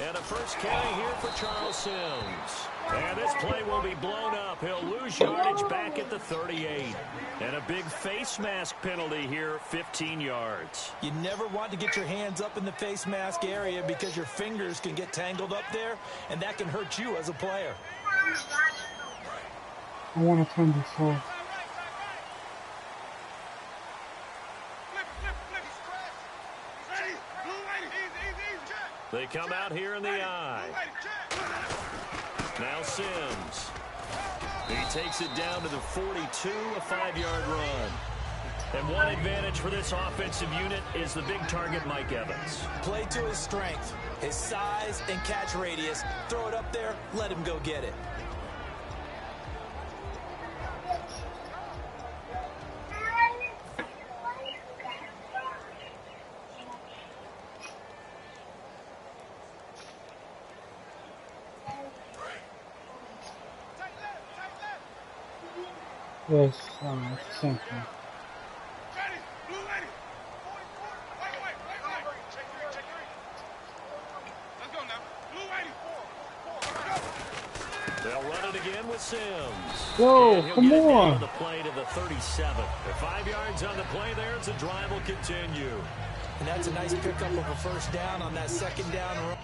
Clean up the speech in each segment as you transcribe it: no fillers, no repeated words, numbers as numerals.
And a first carry here for Charles Sims. And this play will be blown up. He'll lose yardage back at the 38. And a big face mask penalty here, 15 yards. You never want to get your hands up in the face mask area because your fingers can get tangled up there, and that can hurt you as a player. I want to turn this off. They come out here in the eye. Now Sims. He takes it down to the 42, a 5-yard run. And one advantage for this offensive unit is the big target, Mike Evans. Play to his strength, his size and catch radius. Throw it up there, let him go get it. Yes, it's the same thing. They'll run it again with Sims. Whoa, come on. The play to the 37. The 5 yards on the play there as the drive will continue. And that's a nice pickup of a first down on that second down run.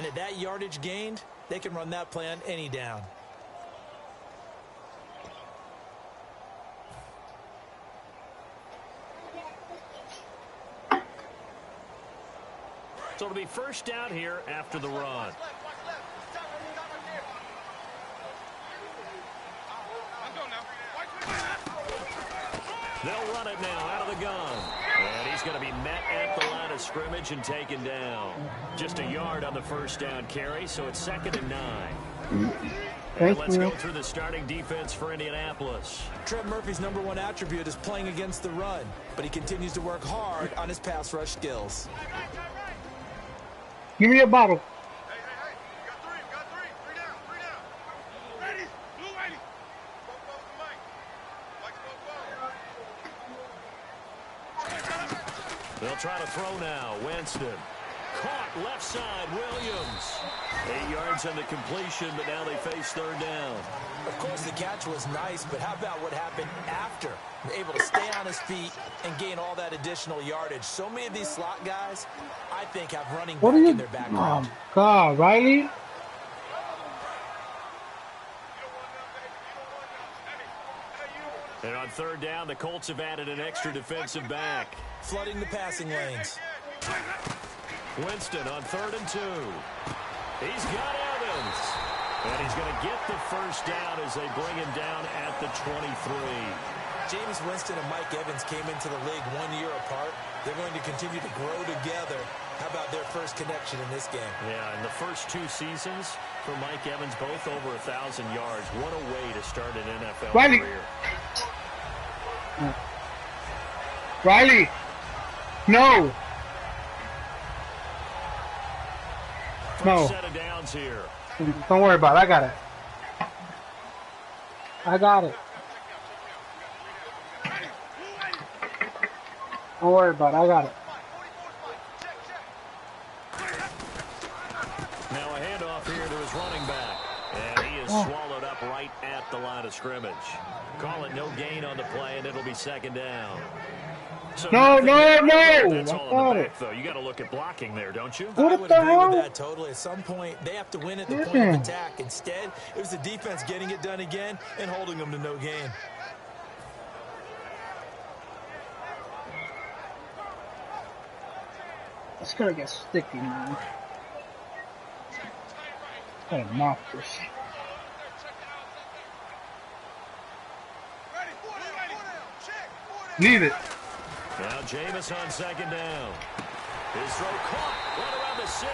And at that yardage gained, they can run that play on any down. So it'll be first down here after the run. They'll run it now out of the gun. And he's going to be met at the line of scrimmage and taken down. Just a yard on the first down carry, so it's 2nd and 9. And let's go through the starting defense for Indianapolis. Trent Murphy's #1 attribute is playing against the run, but he continues to work hard on his pass rush skills. Give me a bottle. Hey, you got three down. Ready, blue lady. They'll try to throw now. Winston. Caught left side. Williams. 8 yards on the completion, but now they face 3rd down. Of course, the catch was nice, but how about what happened after? Able to stay on his feet and gain all that additional yardage. So many of these slot guys, I think, have running back in their background. Oh, God, Riley. And on 3rd down, the Colts have added an extra defensive back. Flooding the passing lanes. Winston on 3rd and 2. He's got Evans. And he's going to get the first down as they bring him down at the 23. Jameis Winston and Mike Evans came into the league 1 year apart. They're going to continue to grow together. How about their first connection in this game? Yeah, in the first 2 seasons for Mike Evans, both over 1,000 yards. What a way to start an NFL career. Riley, no. First set of downs here. Don't worry about it. I got it. Don't worry about it. I got it. Now a handoff here to his running back. And he is swallowed up right at the line of scrimmage. Call it no gain on the play, and it'll be 2nd down. So No. That's all in the back, though. You got to look at blocking there, don't you? I would agree with that totally. At some point, they have to win at the point of attack. Instead, it was the defense getting it done again and holding them to no gain. It's gonna get sticky, man. Gotta mop this. Leave it. Now Jameis on 2nd down. His throw caught right around the 6.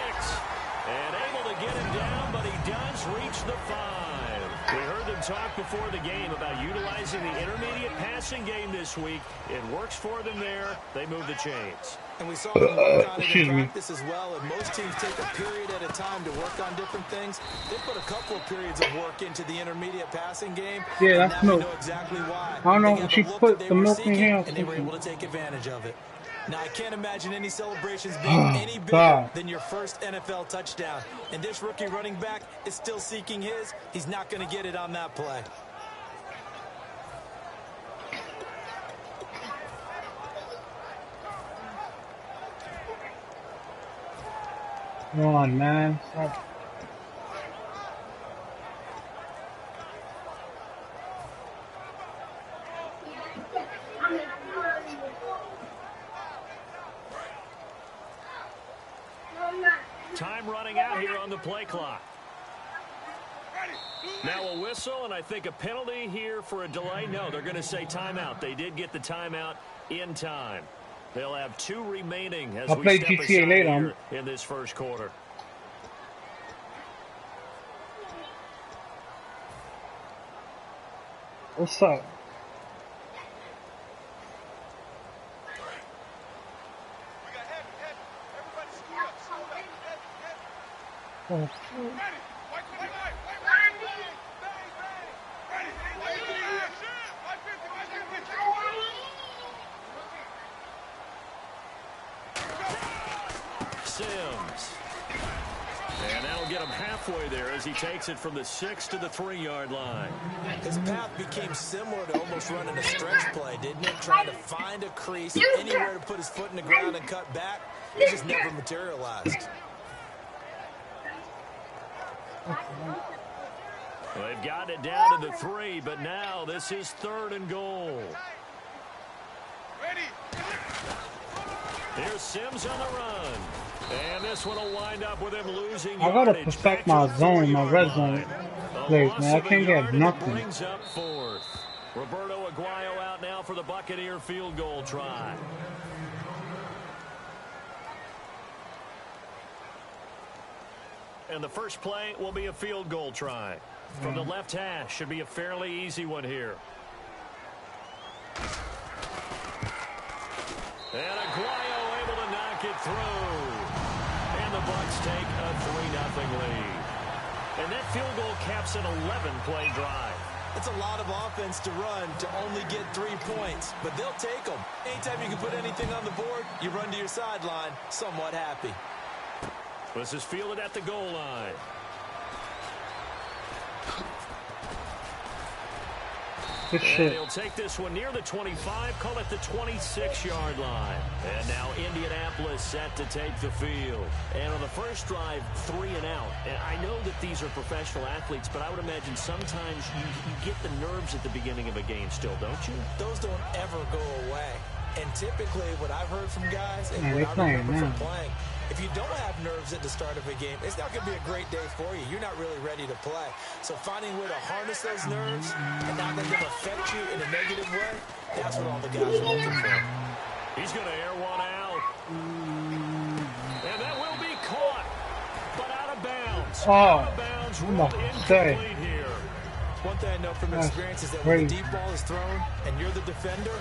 And able to get him down, but he does reach the 5. We heard them talk before the game about utilizing the intermediate passing game this week. It works for them there. They move the chains. And we saw them work on it in practice as well. And most teams take a period at a time to work on different things. They put a couple of periods of work into the intermediate passing game. Yeah, that's milk. We know exactly why. I don't know if she put the milk in here. And they were able to take advantage of it. Now, I can't imagine any celebrations being any bigger than your first NFL touchdown. And this rookie running back is still seeking his. He's not going to get it on that play. Come on, man. Stop. Time running out here on the play clock. Now a whistle, and I think a penalty here for a delay. No, they're going to say timeout. They did get the timeout in time. They'll have 2 remaining as I'll we play step GTA aside later here in this first quarter. What's up? Oh. Sims. And that'll get him halfway there as he takes it from the 6 to the 3-yard line. His path became similar to almost running a stretch play, didn't it? Trying to find a crease, anywhere to put his foot in the ground and cut back. It just never materialized. They've got it down to the 3, but now this is 3rd and goal. Here's Sims on the run. And this one will wind up with him losing I gotta yardage perfect back my to the zone, my 4-yard red line. zone A plays, loss man. I of a can't yard, get and it nothing. brings up 4th. Roberto Aguayo out now for the Buccaneer field goal try. And the first play will be a field goal try. From the left hash, should be a fairly easy one here. And Aguayo able to knock it through. And the Bucs take a 3-0 lead. And that field goal caps an 11-play drive. It's a lot of offense to run to only get 3 points, but they'll take them. Anytime you can put anything on the board, you run to your sideline somewhat happy. This is fielded at the goal line. Good And shit. he'll take this one near the 25, call it the 26-yard line. And now Indianapolis set to take the field. And on the first drive, 3 and out. And I know that these are professional athletes, but I would imagine sometimes you get the nerves at the beginning of a game still, don't you? Those don't ever go away. And typically, what I've heard from guys and Yeah, what they're I remember playing from now. playing, if you don't have nerves at the start of a game, it's not going to be a great day for you. You're not really ready to play. So finding a way to harness those nerves and not let them affect you in a negative way, that's what all the guys are looking for. He's going to air one out. And that will be caught, but out of bounds. Oh, Out of bounds, I'm ruled about to say. incomplete here. One thing I know from That's experience is that when the crazy. deep ball is thrown and you're the defender,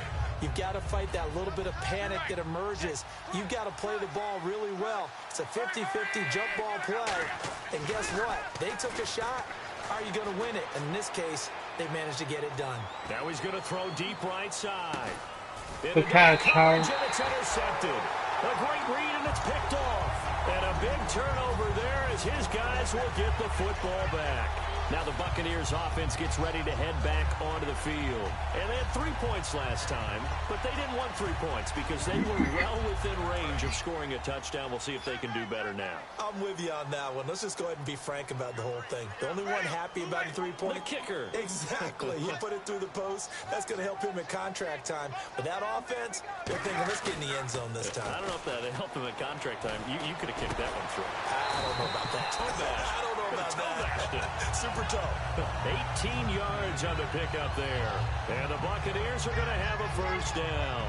you've got to fight that little bit of panic that emerges. You've got to play the ball really well. It's a 50-50 jump ball play. And guess what? They took a shot. Are you going to win it? And in this case, they managed to get it done. Now he's going to throw deep right side. Good catch, Howard. And it's intercepted. A great read, and it's picked off. And a big turnover there as his guys will get the football back. Now the Buccaneers offense gets ready to head back onto the field. And they had 3 points last time, but they didn't want 3 points because they were well within range of scoring a touchdown. We'll see if they can do better now. I'm with you on that one. Let's just go ahead and be frank about the whole thing. The only one happy about the 3-point. The kicker. Exactly. You put it through the post. That's going to help him at contract time. But that offense, they're thinking, let's get in the end zone this time. I don't know if that helped him at contract time. You could have kicked that one through. I don't know about that. I don't know about that. Super tough. 18 yards on the pickup there. And the Buccaneers are going to have a first down.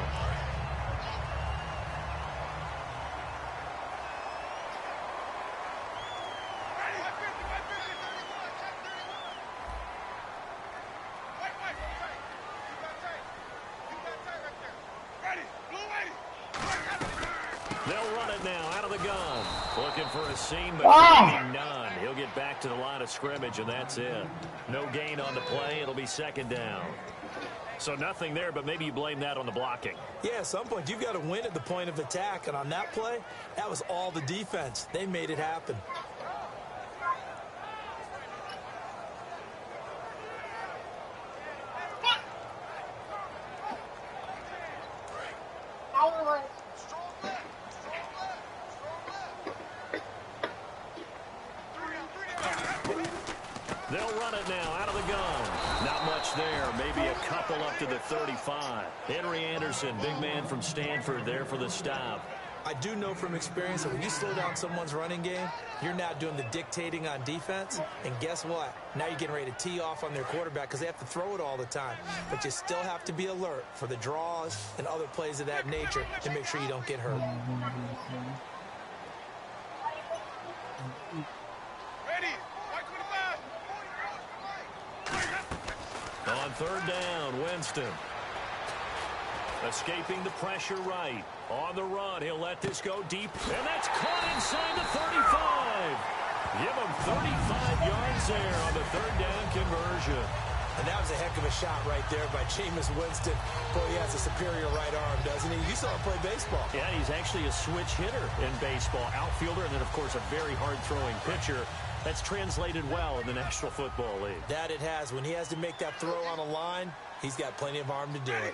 They'll run it now out of the gun. Looking for a seam, but finding none. He'll get back to the line of scrimmage, and that's it. No gain on the play. It'll be second down. So nothing there, but maybe you blame that on the blocking. Yeah, at some point, you've got to win at the point of attack. And on that play, that was all the defense. They made it happen. They'll run it now out of the gun. Not much there. Maybe a couple up to the 35. Henry Anderson, big man from Stanford, there for the stop. I do know from experience that when you slow down someone's running game, you're not doing the dictating on defense. And guess what? Now you're getting ready to tee off on their quarterback because they have to throw it all the time. But you still have to be alert for the draws and other plays of that nature to make sure you don't get hurt. On third down, Winston. Escaping the pressure right. On the run, he'll let this go deep. And that's caught inside the 35. Give him 35 yards there on the third down conversion. And that was a heck of a shot right there by Jameis Winston. Boy, he has a superior right arm, doesn't he? You saw him play baseball. Yeah, he's actually a switch hitter in baseball. Outfielder, and then, of course, a very hard-throwing pitcher. That's translated well in the National Football League. That it has. When he has to make that throw on a line, he's got plenty of arm to do it.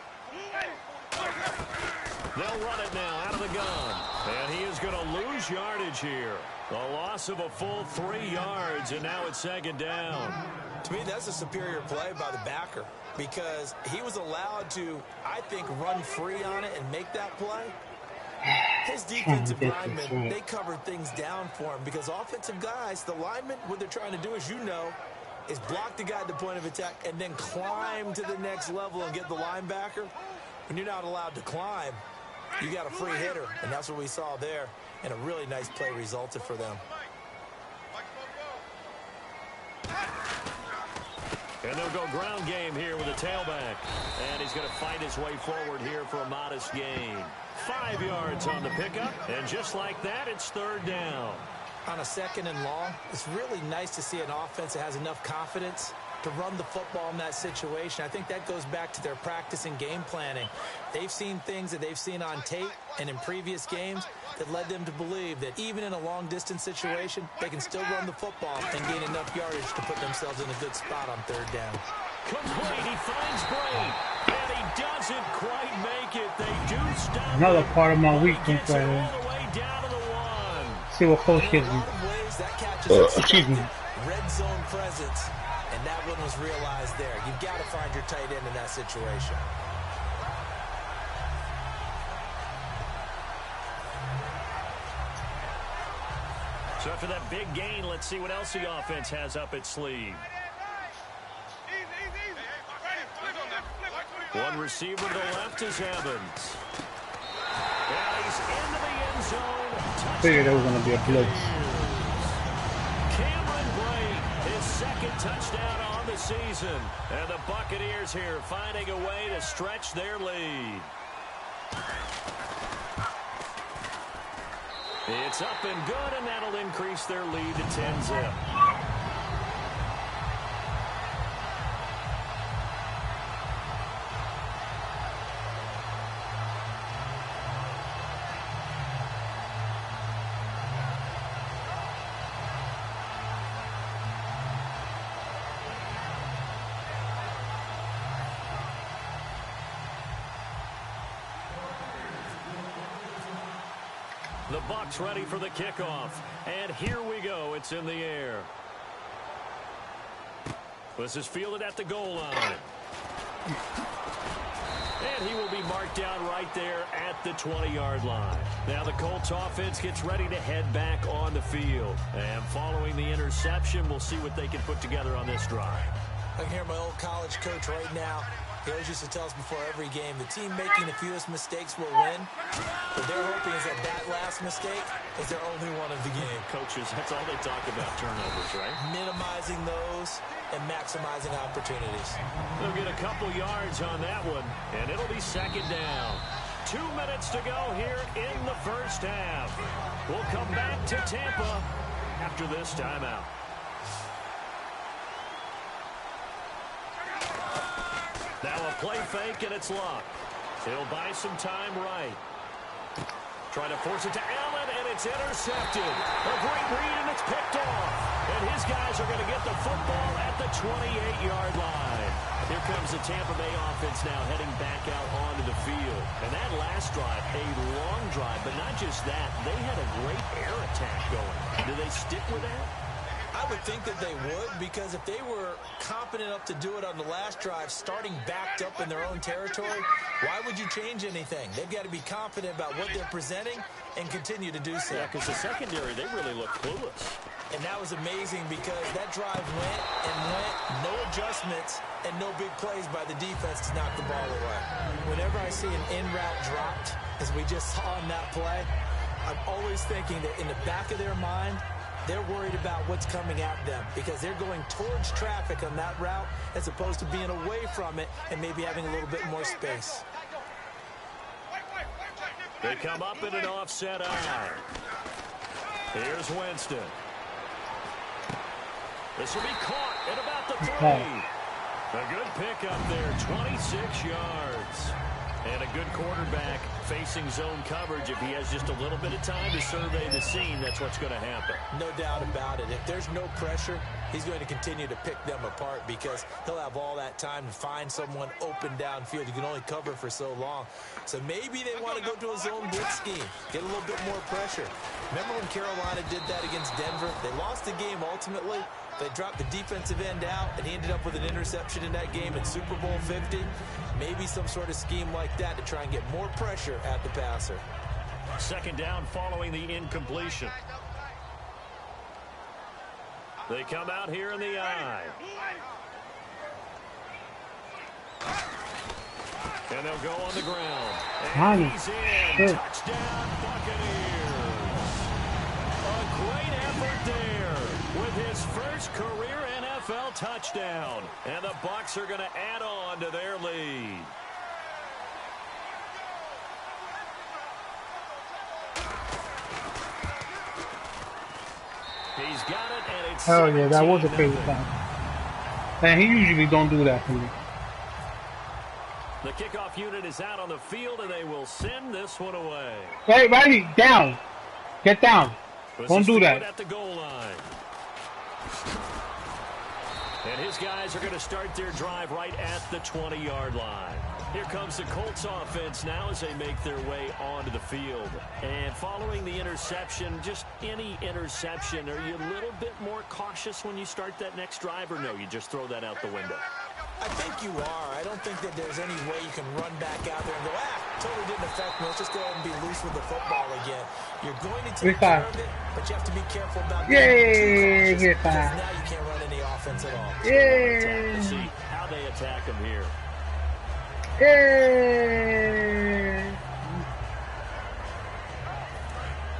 They'll run it now out of the gun. And he is going to lose yardage here. A loss of a full 3 yards, and now it's second down. To me, that's a superior play by the backer because he was allowed to, I think, run free on it and make that play. His defensive linemen, they covered things down for him because offensive guys, the linemen, what they're trying to do, as you know, is block the guy at the point of attack and then climb to the next level and get the linebacker. When you're not allowed to climb, you got a free hitter, and that's what we saw there, and a really nice play resulted for them. And they'll go ground game here with a tailback. And he's going to fight his way forward here for a modest gain. 5 yards on the pickup, and just like that, it's third down. On a second and long, it's really nice to see an offense that has enough confidence to run the football in that situation. I think that goes back to their practice and game planning. They've seen things that they've seen on tape and in previous games that led them to believe that even in a long-distance situation, they can still run the football and gain enough yardage to put themselves in a good spot on third down. Complete, he finds Bray, and he doesn't quite make it. They do stop. Another part of my weakness right all here. the way down to the 1. See what coach gives me. Excuse me. Red zone presence, and that one was realized there. You've got to find your tight end in that situation. So after that big gain, let's see what else the offense has up its sleeve. One receiver to the left is Evans. And he's into the end zone. Figured there was going to be a blitz. Cameron Brate, his second touchdown on the season. And the Buccaneers here finding a way to stretch their lead. It's up and good, and that'll increase their lead to 10-zip. The Bucs ready for the kickoff. And here we go. It's in the air. This is fielded at the goal line. And he will be marked down right there at the 20-yard line. Now the Colts offense gets ready to head back on the field. And following the interception, we'll see what they can put together on this drive. I can hear my old college coach right now. He always used to tell us before every game, the team making the fewest mistakes will win. What they're hoping is that that last mistake is their only one of the game. Coaches, that's all they talk about, turnovers, right? Minimizing those and maximizing opportunities. They'll get a couple yards on that one, and it'll be second down. 2 minutes to go here in the first half. We'll come back to Tampa after this timeout. Now a play fake, and it's locked. He'll buy some time right. Trying to force it to Allen, and it's intercepted. A great read, and it's picked off. And his guys are going to get the football at the 28-yard line. Here comes the Tampa Bay offense now heading back out onto the field. And that last drive, a long drive, but not just that. They had a great air attack going. Do they stick with that? I would think that they would, because if they were competent enough to do it on the last drive, starting backed up in their own territory, why would you change anything? They've got to be confident about what they're presenting and continue to do so. Yeah, because the secondary, they really look clueless. And that was amazing because that drive went and went, no adjustments, and no big plays by the defense to knock the ball away. Whenever I see an in-route dropped, as we just saw in that play, I'm always thinking that in the back of their mind, they're worried about what's coming at them because they're going towards traffic on that route as opposed to being away from it and maybe having a little bit more space. They come up in an offset eye. Here's Winston. This will be caught at about the 3. A good pickup there, 26 yards. And a good quarterback facing zone coverage, if he has just a little bit of time to survey the scene, that's what's going to happen. No doubt about it. If there's no pressure, he's going to continue to pick them apart because he'll have all that time to find someone open downfield. You can only cover for so long. So maybe they want to go to a zone blitz scheme, get a little bit more pressure. Remember when Carolina did that against Denver? They lost the game ultimately. They dropped the defensive end out, and he ended up with an interception in that game in Super Bowl 50. Maybe some sort of scheme like that to try and get more pressure at the passer. Second down following the incompletion. They come out here in the eye. And they'll go on the ground. And he's in. Touchdown, Buccaneers. A great effort there with his first career NFL touchdown. And the Bucs are going to add on to their lead. He's got it, and it's hell yeah, that was a crazy time. And he usually don't do that for me. The kickoff unit is out on the field, and they will send this one away. Hey, Riley, down. Get down. Don't do that. At the goal line. And his guys are going to start their drive right at the 20-yard line. Here comes the Colts offense now as they make their way onto the field. And following the interception, just any interception, are you a little bit more cautious when you start that next drive, or no, you just throw that out the window? I think you are. I don't think that there's any way you can run back out there and go, totally didn't affect me. Let's just go ahead and be loose with the football again. You're going to take care of it, but you have to be careful about being too cautious, because now you can't run any offense at all. Yeah. Let's see how they attack him here. Yay!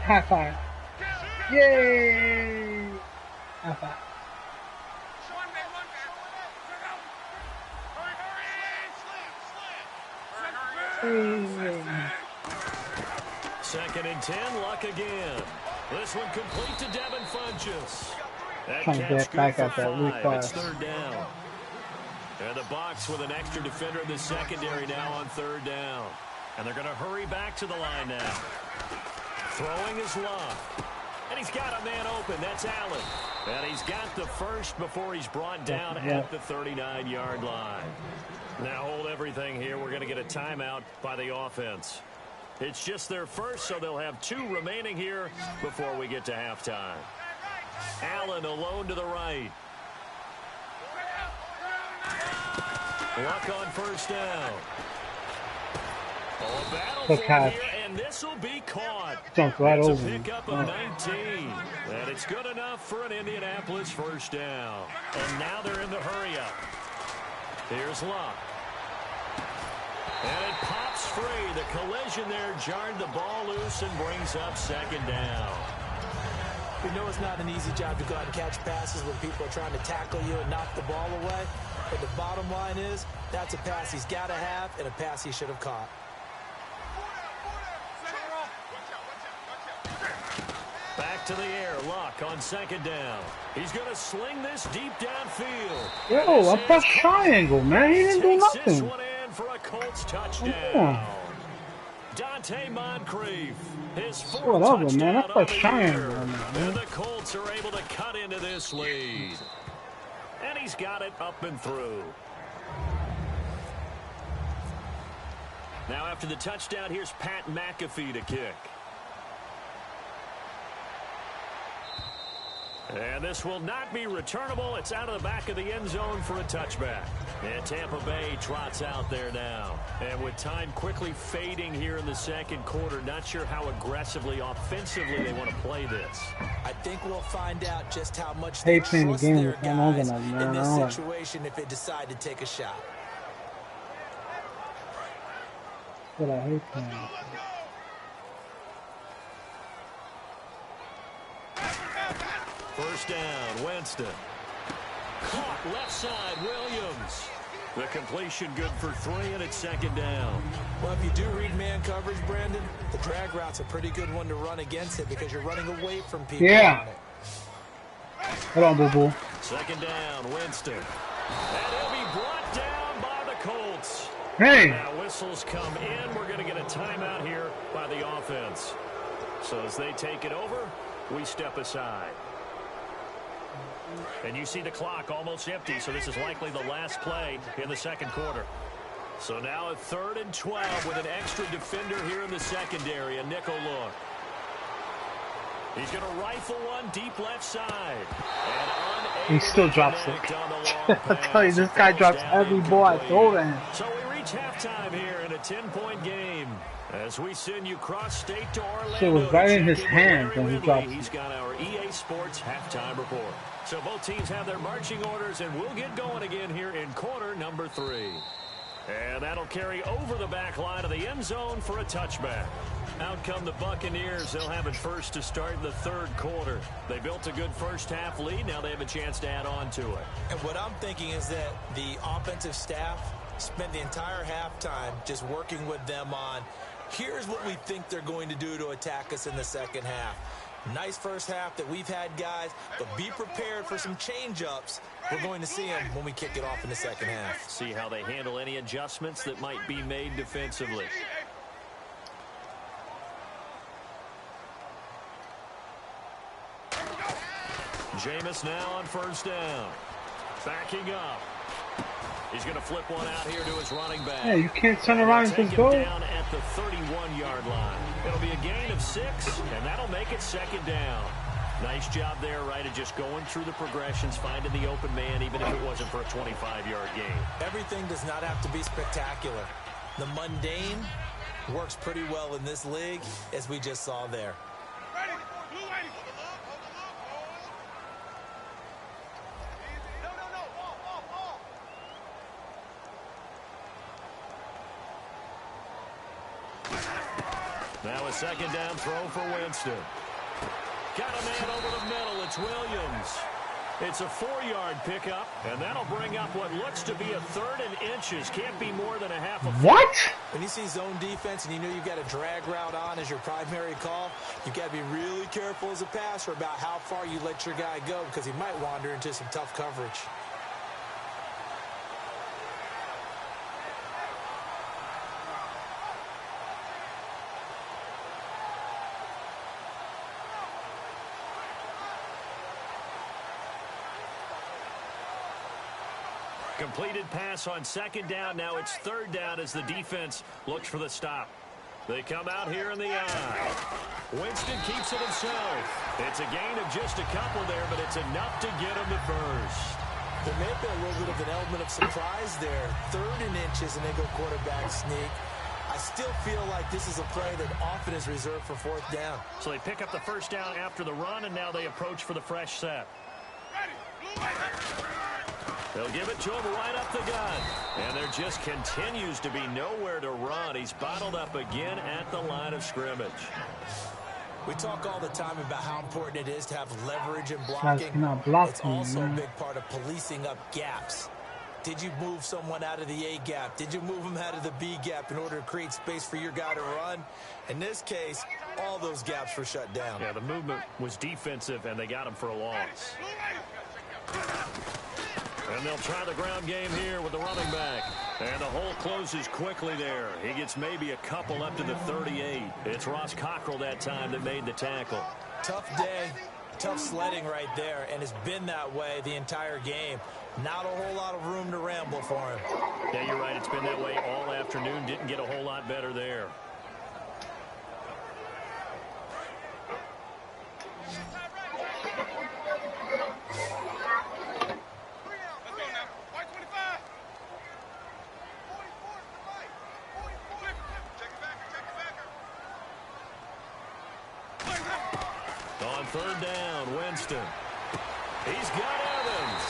High five. Yay! High five. Second and 10, luck again. This one complete to Devin Funchess. Trying to get back at that weak It's pass. third down. And the Bucs with an extra defender in the secondary now on third down. And they're going to hurry back to the line now. Throwing is Love. And he's got a man open. That's Allen. And he's got the first before he's brought down at the 39-yard line. Now hold everything here. We're going to get a timeout by the offense. It's just their first, so they'll have 2 remaining here before we get to halftime. Allen alone to the right. Luck on first down. Oh, a battle for here, and this will be caught. Jumped right it's over a pickup of 19. And it's good enough for an Indianapolis first down. And now they're in the hurry-up. Here's Luck. And it pops free. The collision there jarred the ball loose and brings up second down. We know it's not an easy job to go out and catch passes when people are trying to tackle you and knock the ball away. But the bottom line is, that's a pass he's got to have and a pass he should have caught. Back to the air. Luck on second down. He's going to sling this deep downfield. Yo, I pressed triangle, man. He didn't do nothing. This one in for a Colts touchdown. Dante Moncrief, his 4th touchdown man. That's of the triangle, year. man. And the Colts are able to cut into this lead. And he's got it up and through. Now after the touchdown, here's Pat McAfee to kick. And this will not be returnable. It's out of the back of the end zone for a touchback. And Tampa Bay trots out there now. And with time quickly fading here in the second quarter, not sure how aggressively, offensively they want to play this. I think we'll find out just how much they trust their guys in this situation if they decide to take a shot. But I hate playing. First down, Winston. Caught left side, Williams. The completion good for 3, and it's second down. Well, if you do read man coverage, Brandon, the drag route's a pretty good one to run against it because you're running away from people. Yeah. On it. Hold on, boo-boo. Second down, Winston. And he'll be brought down by the Colts. Hey, whistles come in, we're going to get a timeout here by the offense. So as they take it over, we step aside. And you see the clock almost empty, so this is likely the last play in the second quarter. So now a 3rd and 12 with an extra defender here in the secondary, a nickel look. He's going to rifle one deep left side. He still drops it. I tell you, this guy drops every ball I throw at him. So we reach halftime here in a 10-point game. As we send you cross-state to Orlando. So it was right in his hand when he dropped it. He's got our EA Sports halftime report. So both teams have their marching orders, and we'll get going again here in quarter number 3. And that'll carry over the back line of the end zone for a touchback. Out come the Buccaneers. They'll have it first to start in the 3rd quarter. They built a good first-half lead. Now they have a chance to add on to it. And what I'm thinking is that the offensive staff spent the entire halftime just working with them on, here's what we think they're going to do to attack us in the second half. Nice first half that we've had, guys, but be prepared for some change-ups. We're going to see them when we kick it off in the second half. See how they handle any adjustments that might be made defensively. Jameis now on first down. Backing up. He's going to flip one out here to his running back. Yeah, you can't turn around and just go. Down at the 31-yard line. It'll be a gain of 6, and that'll make it second down. Nice job there, right, of just going through the progressions, finding the open man, even if it wasn't for a 25-yard gain. Everything does not have to be spectacular. The mundane works pretty well in this league, as we just saw there. Now a second down throw for Winston. Got a man over the middle. It's Williams. It's a 4-yard pickup, and that'll bring up what looks to be a 3rd and inches. Can't be more than a half a foot. What? When you see zone defense and you know you've got a drag route on as your primary call, you've got to be really careful as a passer about how far you let your guy go because he might wander into some tough coverage. Completed pass on second down. Now it's 3rd down as the defense looks for the stop. They come out here in the eye. Winston keeps it himself. It's a gain of just a couple there, but it's enough to get him the first. There may have been a little bit of an element of surprise there. 3rd and inches, and they go quarterback sneak. I still feel like this is a play that often is reserved for 4th down. So they pick up the first down after the run, and now they approach for the fresh set. They'll give it to him right up the gut. And there just continues to be nowhere to run. He's bottled up again at the line of scrimmage. We talk all the time about how important it is to have leverage and blocking. It's also a big part of policing up gaps. Did you move someone out of the A gap? Did you move him out of the B gap in order to create space for your guy to run? In this case, all those gaps were shut down. Yeah, the movement was defensive, and they got him for a loss. And they'll try the ground game here with the running back. And the hole closes quickly there. He gets maybe a couple up to the 38. It's Ross Cockrell that time that made the tackle. Tough day, tough sledding right there, and it's been that way the entire game. Not a whole lot of room to ramble for him. Yeah, you're right. It's been that way all afternoon. Didn't get a whole lot better there. On 3rd down, Winston. He's got Evans.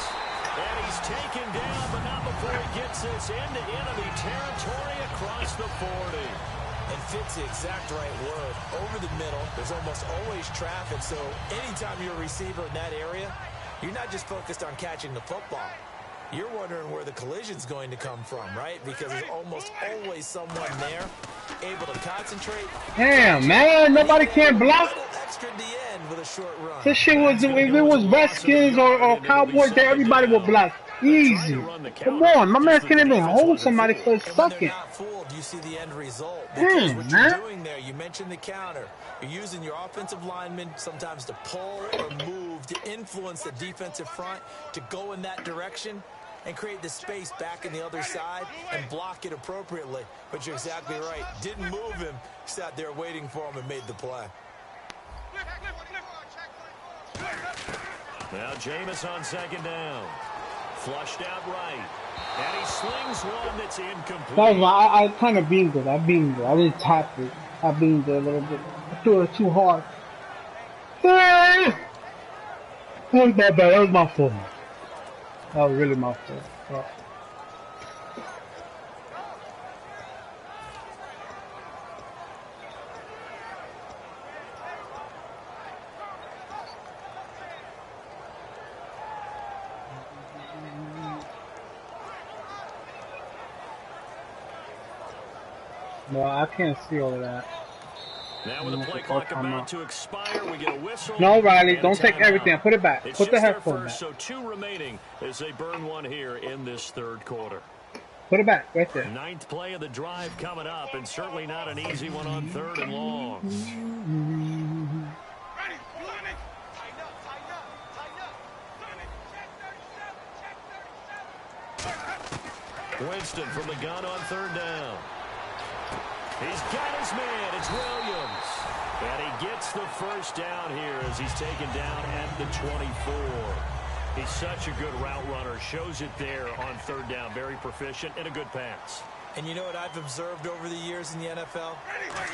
And he's taken down, but not before he gets this into enemy territory across the 40. And fits the exact right word. Over the middle, there's almost always traffic, so anytime you're a receiver in that area, you're not just focused on catching the football. You're wondering where the collision's going to come from, right? Because there's almost always someone there able to concentrate. Damn, man, nobody can block. Extra at the end with a short run. This shit was, if it was Redskins or Cowboys, then everybody would block. Easy. Come on, my man can't even hold somebody for a And when they're second. not fooled, you see the end result. Damn, Because what man. you're doing there, you mentioned the counter. You're using your offensive linemen sometimes to pull or move to influence the defensive front to go in that direction and create the space back in the other side and block it appropriately. But you're exactly right. Didn't move him. Sat there waiting for him and made the play. Now Jameis on second down. Flushed out right. And he slings one that's incomplete. That was I kind of beamed it. I beamed it. I didn't tap it. I beamed it a little bit. I threw it too hard. That was my bad. That was my fault. That was really my fault. Yeah. No, I can't see all of that. Now with the play clock about to expire, we get a whistle. No, Riley, and don't take everything. Put it back. It's Put the just their headphone first, back. so 2 remaining as they burn one here in this third quarter. Put it back, right there. 9th play of the drive coming up, and certainly not an easy one on 3rd and long. Winston from the gun on 3rd down. He's got his man. It's Williams. And he gets the first down here as he's taken down at the 24. He's such a good route runner. Shows it there on 3rd down. Very proficient and a good pass. And you know what I've observed over the years in the NFL?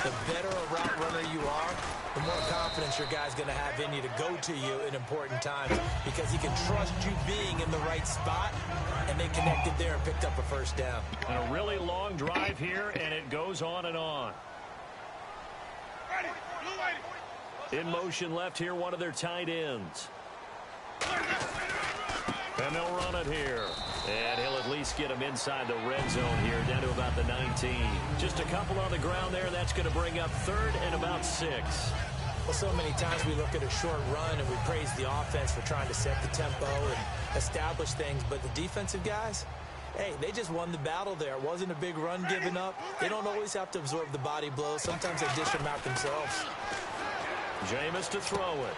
The better a route runner you are, the more confidence your guy's going to have in you to go to you in important times because he can trust you being in the right spot, and they connected there and picked up a first down. And a really long drive here, and it goes on and on. In motion left here, one of their tight ends. And they'll run it here. And he'll at least get him inside the red zone here, down to about the 19. Just a couple on the ground there. That's going to bring up 3rd and about 6. Well, so many times we look at a short run and we praise the offense for trying to set the tempo and establish things. But the defensive guys, hey, they just won the battle there. It wasn't a big run given up. They don't always have to absorb the body blows. Sometimes they dish them out themselves. Jameis to throw it.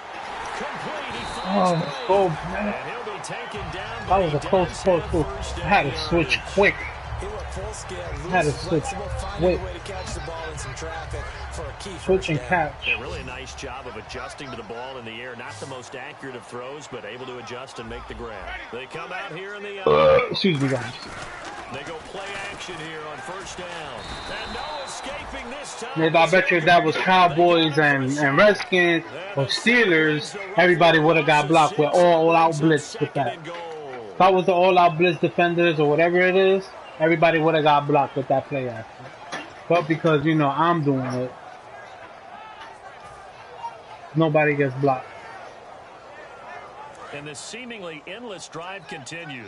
Complete. He Oh, finds let's go, man. and he'll be taken down. That was a close call, too. I had to switch quick. He went full scale, Had to loose, switch flexible, finding quick. a way to catch the ball in some traffic for a key Switch and first down. catch. Yeah, really a nice job of adjusting to the ball in the air. Not the most accurate of throws, but able to adjust and make the grab. They come out here in the Excuse me, guys. They go play action here on 1st down. And no escaping this time. Maybe I bet you if that was Cowboys and Redskins or Steelers, everybody would have got blocked with all-out blitz with that. If I was the all-out blitz defenders or whatever it is, everybody would have got blocked with that play action. But because, you know, I'm doing it, nobody gets blocked. And this seemingly endless drive continues.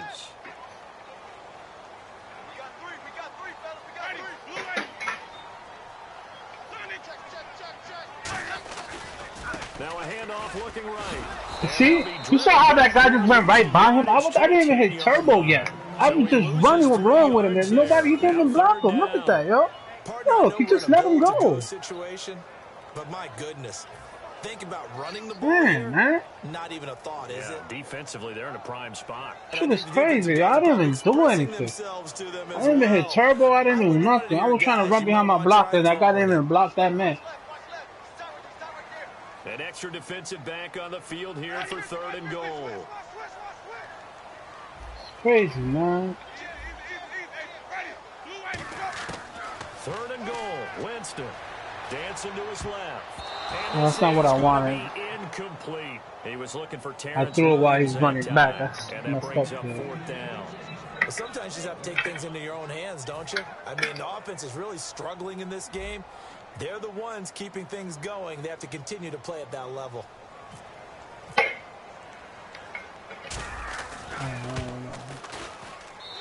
Now a handoff looking right. See? You saw how that guy just went right by him? I didn't even hit turbo yet. I was just running along with him and nobody, he didn't even block him. Look at that, yo. Yo, he just let him go. Situation, but my goodness. Think about running the ball Man. Not even a thought, is it? Defensively, they're in a prime spot. Shit is crazy. I didn't even do anything. I didn't even hit turbo. I didn't do nothing. I was trying to run behind my blocker and that guy didn't even block that man. An extra defensive back on the field here for 3rd and goal. It's crazy, man. 3rd and goal. Winston dancing to his left. Well, that's not what I wanted. Incomplete. He was looking for I threw it while he's running back. That's messed up. 4th down. Well, sometimes you just have to take things into your own hands, don't you? I mean, the offense is really struggling in this game. They're the ones keeping things going. They have to continue to play at that level.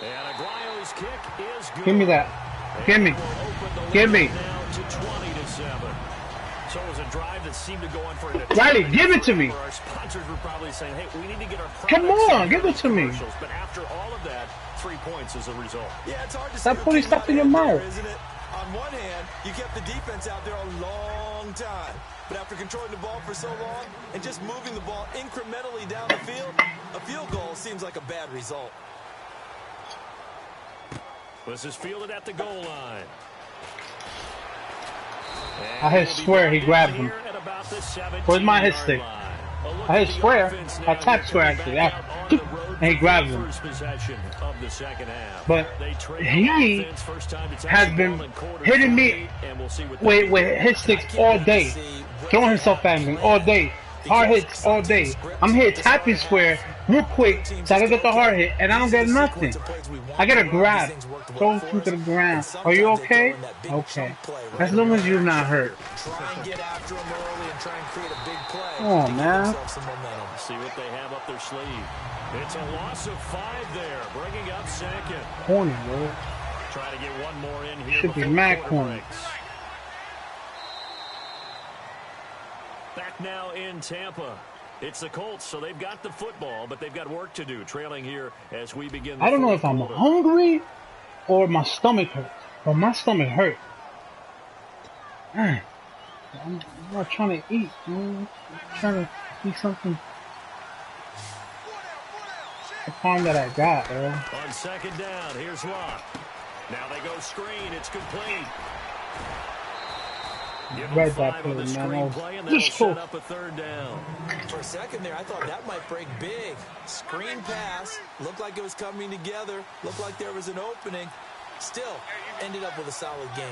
And Aguayo's kick is good. Give me that. Give me. Give me. Now to 20-7. So it was a drive that seemed to go on for an Riley, give it to me. Our sponsors were probably saying, hey, we need to get our Come products on, in give it to me. commercials. But after all of that, 3 points as a result. Yeah, it's hard to Stop see putting who stuff in came your out ahead mouth. there, isn't it? On one hand, you kept the defense out there a long time. But after controlling the ball for so long and just moving the ball incrementally down the field, a field goal seems like a bad result. This is fielded at the goal line. I swear he grabbed him. Where's my hit stick? I hit square. I tapped square actually. And he grabbed him. But he has been hitting me with hit sticks all day. Throwing himself at me all day. Hard hits all day. I'm here tapping square real quick so I can get the hard hit and I don't get nothing. I get a grab. Throw him to the ground. Are you okay? Okay. As long as you're not hurt. Oh man. See what they have up their sleeve. It's a loss of 5 there, bringing up second. Corny, bro. Try to get one more in here. Should be mad corny. Back now in Tampa. It's the Colts, so they've got the football, but they've got work to do. Trailing here as we begin the I don't know if I'm quarter. hungry or my stomach hurts. But my stomach hurt. Man, I'm not trying to eat. I'm trying to eat something. The palm that I got, bro. On second down, here's Locke. Now they go screen. It's complete. Right back there, man. Just set up a third down. For a second there, I thought that might break big. Screen pass. Looked like it was coming together. Looked like there was an opening. Still, ended up with a solid game.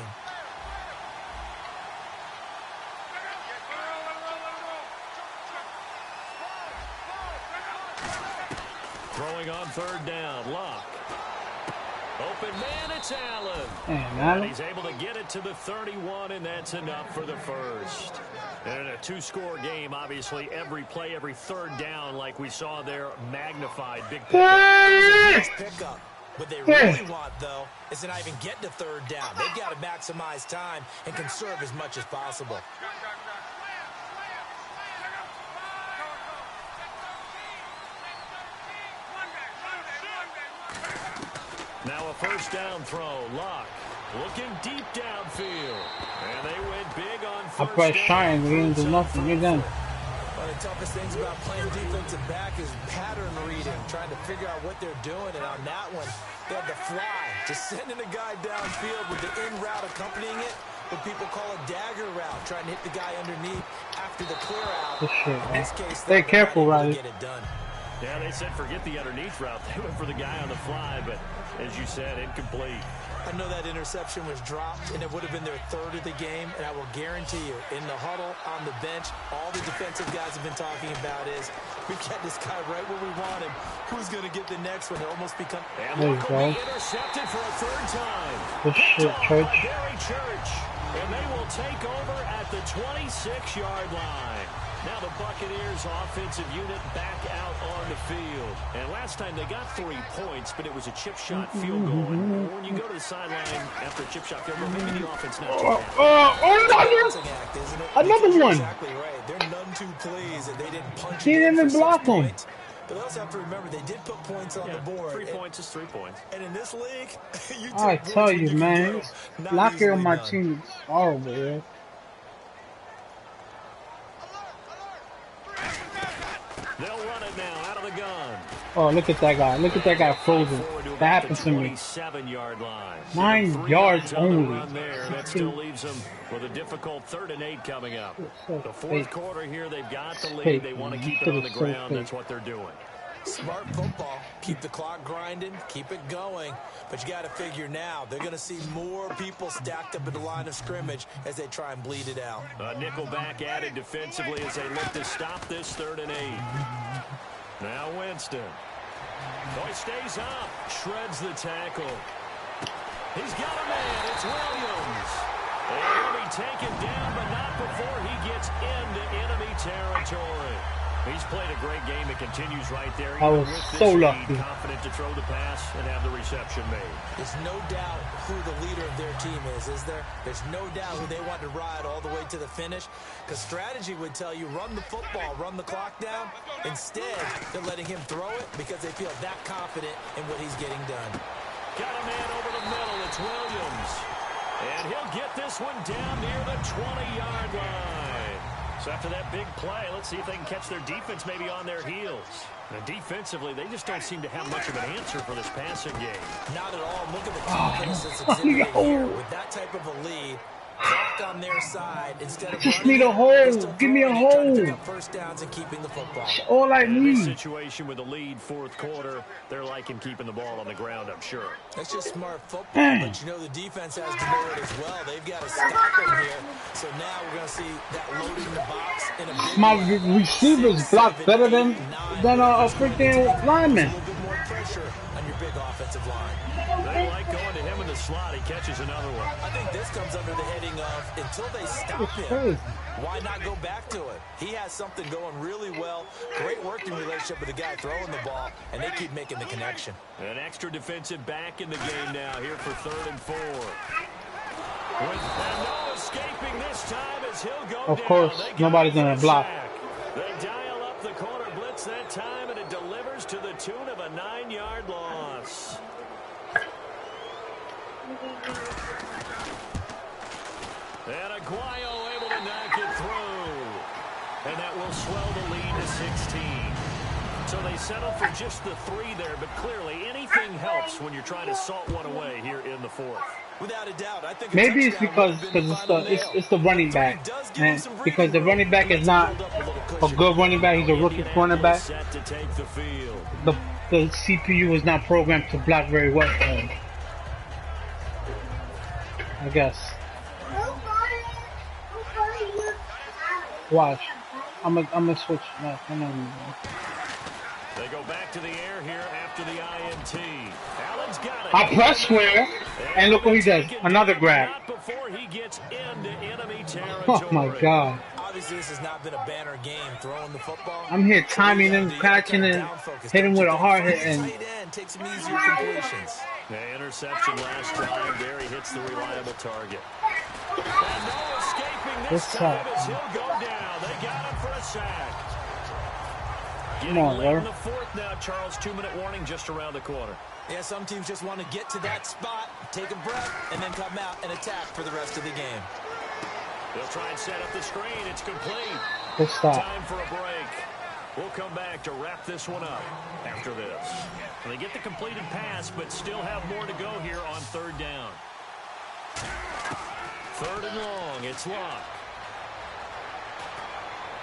Throwing on third down, Locke. Open man, it's Allen. And he's able to get it to the 31, and that's enough for the first. And in a 2-score game, obviously, every play, every third down, like we saw there, magnified. Big pickup. What they really want, though, is to not even get to third down. They've got to maximize time and conserve as much as possible. Now a first down throw. Locke looking deep downfield. And they went big on first down. I press shine. We didn't do nothing. You're done. One of the toughest things about playing defensive back is pattern reading, trying to figure out what they're doing. And on that one, they had to fly. Just sending a guy downfield with the in route accompanying it, what people call a dagger route, trying to hit the guy underneath after the clear out. This shit, In this case, stay careful, Riley. Get it done. Yeah, they said forget the underneath route. They went for the guy on the fly, but as you said, incomplete. I know that interception was dropped, and it would have been their third of the game, and I will guarantee you, in the huddle, on the bench, all the defensive guys have been talking about is, we've got this guy right where we want him. Who's going to get the next one? It almost become... And there you go. Intercepted for a third time. Good shit, Church. Church. And they will take over at the 26-yard line. Now the Buccaneers offensive unit back out on the field. And last time they got 3 points, but it was a chip shot field goal. And when you go to the sideline after a chip shot field goal, maybe the offense not too another one. Exactly right. They're none too pleased that they didn't punch. He didn't even block him. But they also have to remember they did put points on the board. 3 points is 3 points. And in this league, I tell you, man, locking on my team is horrible, yeah. They'll run it now out of the gun. Oh, look at that guy. Look at that guy frozen. That happened to me. 27-yard line. 9 yards only. There. That still leaves them with a difficult 3rd and 8 coming up. The fourth quarter here, they've got the lead. They want to keep it on the ground. That's what they're doing. Smart football. Keep the clock grinding. Keep it going. But you got to figure now, they're going to see more people stacked up at the line of scrimmage as they try and bleed it out. Nickelback added defensively as they look to stop this 3rd and 8. Now Winston. Boy stays up. Shreds the tackle. He's got a man. It's Williams. And he'll be taken down, but not before he gets into enemy territory. He's played a great game. It continues right there. I was so lucky. Confident to throw the pass and have the reception made. There's no doubt who the leader of their team is there? There's no doubt who they want to ride all the way to the finish. Because strategy would tell you, run the football, run the clock down. Instead, they're letting him throw it because they feel that confident in what he's getting done. Got a man over the middle. It's Williams. And he'll get this one down near the 20-yard line. So after that big play, let's see if they can catch their defense maybe on their heels. And defensively, they just don't seem to have much of an answer for this passing game. Not at all. Look at the confidence that's exhibited here. With that type of a lead, clock on their side instead of just need a hole. Give me a hole. First downs and keeping the football. All I need. This situation with the lead fourth quarter, they're liking keeping the ball on the ground, I'm sure. That's just smart football, but you know the defense has to know it as well. They've got to stop them here. So now we're going to see that loading the box in a big My way. receivers block better than a freaking lineman. A little bit more pressure on your big offensive line. They like going to him in the slot. He catches another one. I think this comes under the heading of until they stop him, why not go back to it? He has something going really well. Great working relationship with the guy throwing the ball, and they keep making the connection. An extra defensive back in the game now here for 3rd and 4. With no escaping this time as he'll go Of down. course, nobody's going to block. They dial up the corner blitz that time, and it delivers to the tune of a 9-yard loss. And Aguayo able to knock it through. And that will swell the lead to 16. So they settle for just the 3 there, but clearly anything helps when you're trying to salt one away here in the 4th. Without a doubt, I think maybe it's because it's the running back, and because the running back is not a good running back, he's a rookie cornerback. The CPU is not programmed to block very well for him, I guess. Watch, I'm gonna switch. No. They go back to the air here after the INT. Allen's got it. I press square, and look what he does. Another grab. Before he gets into enemy territory. Oh my God. Obviously, this has not been a banner game throwing the football. I'm here timing him, catching him, hitting with a hard hit, and take some easier completions. The interception last drive. There he hits the reliable target. And no escaping this time as he'll go down. They got him for a sack. Come on, late in the 4th now, Charles. 2-minute warning just around the corner. Yeah, some teams just want to get to that spot, take a breath, and then come out and attack for the rest of the game. They'll try and set up the screen. It's complete. Good stop. Time for a break. We'll come back to wrap this one up after this. They get the completed pass, but still have more to go here on 3rd down. 3rd and long. It's Locke.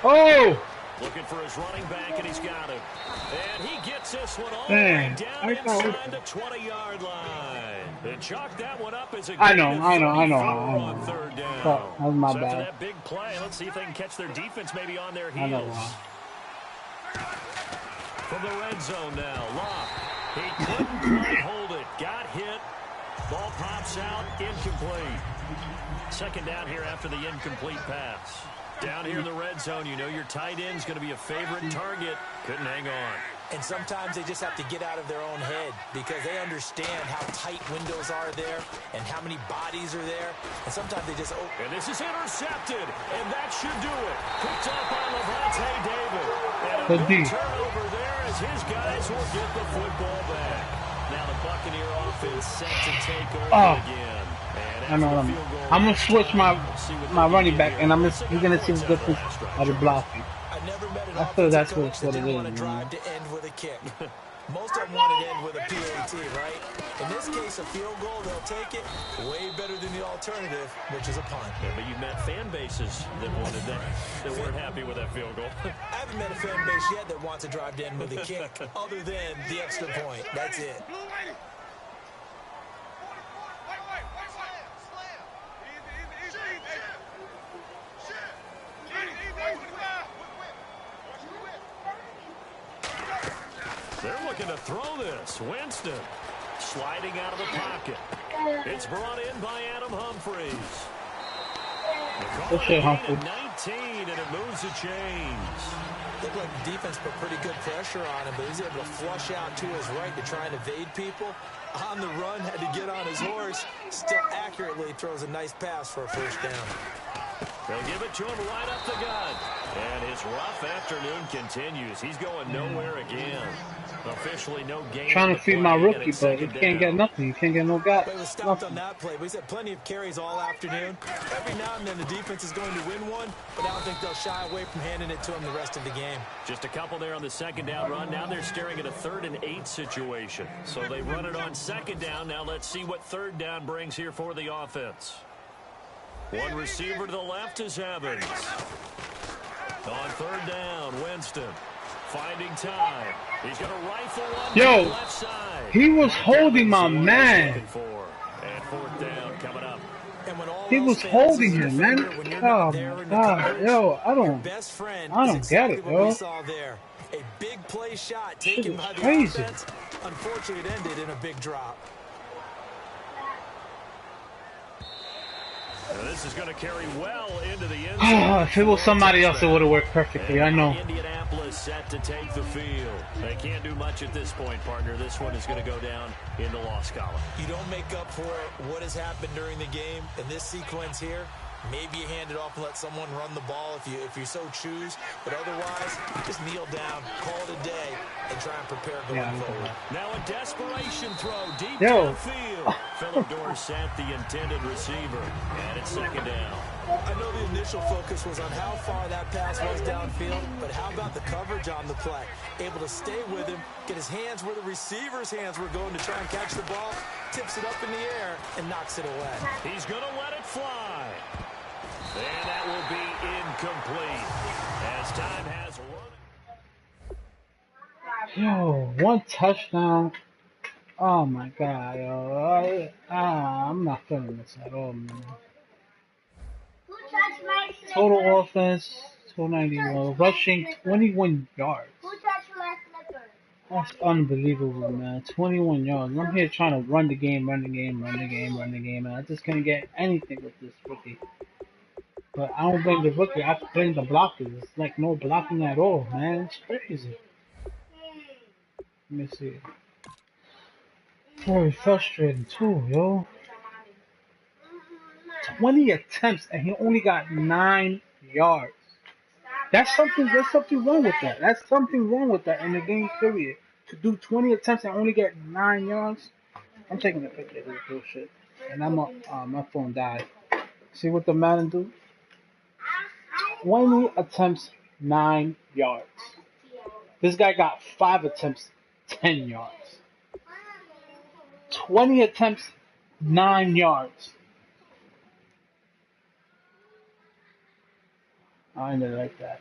Oh! Looking for his running back, and he's got it. And he gets this one all the Man, way down inside the 20-yard line. And chalk that one up as a I know. on 3rd down. Oh, that was my so bad. after that big play, let's see if they can catch their defense maybe on their heels. From the red zone now, Locke. He couldn't quite hold it. Got hit. Ball pops out, incomplete. 2nd down here after the incomplete pass. Down here in the red zone, you know your tight end's going to be a favorite target. Couldn't hang on. And sometimes they just have to get out of their own head because they understand how tight windows are there and how many bodies are there. And sometimes they just... And this is intercepted, and that should do it. Picked up by Levante David. And a good turnover there as his guys will get the football back. Now the Buccaneer offense set to take over again. I know. I'm gonna switch my running back, and you're gonna see the difference of the blocking. I feel that's what it is. Want to drive to end with a kick. Most of them want to end with a PAT, right? In this case, a field goal, they'll take it. Way better than the alternative, which is a punt. Yeah, but you've met fan bases that wanted that weren't happy with that field goal. I haven't met a fan base yet that wants to drive to end with a kick, other than the extra point. That's it. They're looking to throw this. Winston sliding out of the pocket. It's brought in by Adam Humphries. Good shit, Humphrey. 19, and it moves the chains. Looked like the defense put pretty good pressure on him, but he's able to flush out to his right to try and evade people. On the run, had to get on his horse. Still accurately throws a nice pass for a first down. They'll give it to him right up the gut. And his rough afternoon continues. He's going nowhere again. Officially no game. Trying to feed my rookie, but he can't get nothing. He can't get no gap. But he was stopped on that play. But he's had plenty of carries all afternoon. Every now and then the defense is going to win one, but I don't think they'll shy away from handing it to him the rest of the game. Just a couple there on the second down run. Now they're staring at a 3rd and 8 situation. So they run it on second down. Now let's see what third down brings here for the offense. One receiver to the left is Evans. On third down, Winston finding time. He's going to rifle one to the left side. He was holding my man. And fourth down coming up. He was holding him, man. Oh my God, yo, I don't get it, yo. A big play shot taken by the crazy. offense. Unfortunately, it ended in a big drop. This is going to carry well into the end zone. If it was somebody else, it would have worked perfectly. I know. Indianapolis set to take the field. They can't do much at this point, partner. This one is going to go down in the loss column. You don't make up for what has happened during the game in this sequence here. Maybe you hand it off and let someone run the ball if you so choose. But otherwise, just kneel down, call it a day, and try and prepare going forward. Now a desperation throw deep downfield. Philip Dorsett, the intended receiver. And it's second down. I know the initial focus was on how far that pass was downfield, but how about the coverage on the play? Able to stay with him, get his hands where the receiver's hands were going to try and catch the ball, tips it up in the air, and knocks it away. He's going to let it fly. And that will be incomplete as time has run. Yo, one touchdown. Oh my God, yo. I'm not feeling this at all, man. Total offense, 291. Rushing, 21 yards. That's unbelievable, man. 21 yards. I'm here trying to run the game, and I just can't get anything with this rookie. But I don't blame the rookie. I blame the blockers. It's like no blocking at all, man. It's crazy. Let me see. Very frustrating too, yo. 20 attempts and he only got 9 yards. That's something wrong with that. That's something wrong with that in the game period. To do 20 attempts and only get 9 yards. I'm taking a picture of this bullshit. And my phone died. See what the Madden do? 20 attempts, 9 yards. This guy got 5 attempts, 10 yards. 20 attempts, 9 yards. I ended like that.